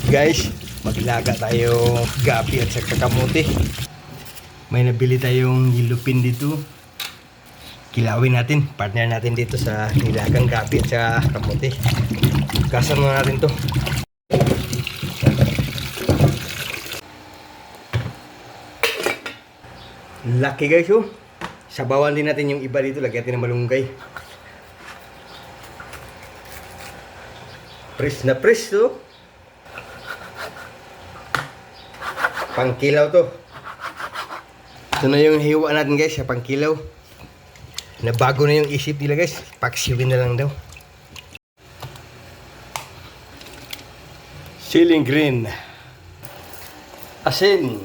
Guys, maglaga tayo gabi at saka kamote. May nabili tayong yellowpin dito. Kilawin natin, partner natin dito sa nilagang gabi at saka kamote. Gasan muna natin to. Laki guys oh. Sabawan din natin yung iba dito, lagyan natin ng malunggay. Press na press to. Pangkilaw to. Ito na yung hiwa natin guys sa pangkilaw. Nabago na yung isip nila guys. Paksiwin na lang daw. Siling green. Asin.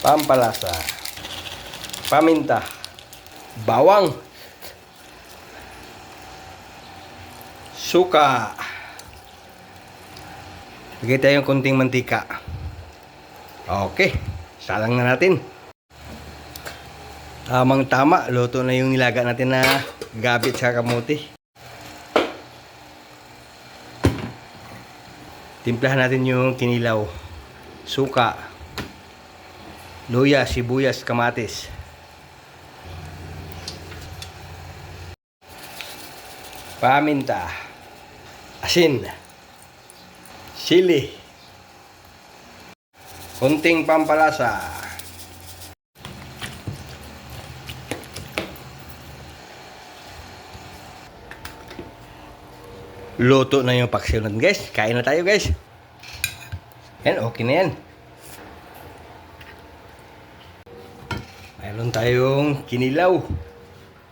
Pampalasa. Paminta. Bawang. Suka. Lagay tayong konting mantika. Okay. Salang na natin. Tamang tama. Luto na yung nilaga natin na gabi at kamote. Timplahan natin yung kinilaw. Suka. Luya, sibuyas, kamatis. Paminta. Asin. Sili. Konting pampalasa. Luto na yung paksiw natin guys. Kain na tayo guys. Yan, okay na yan. Mayroon tayong kinilaw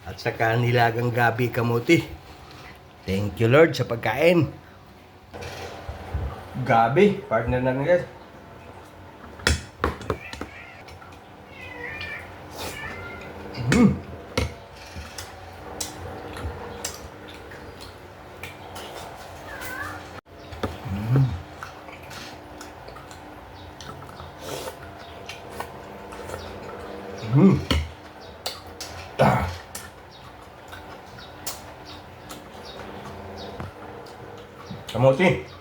at saka nilagang gabi kamote. Thank you Lord sa pagkain. Gabi, partner natin guys. Kamote.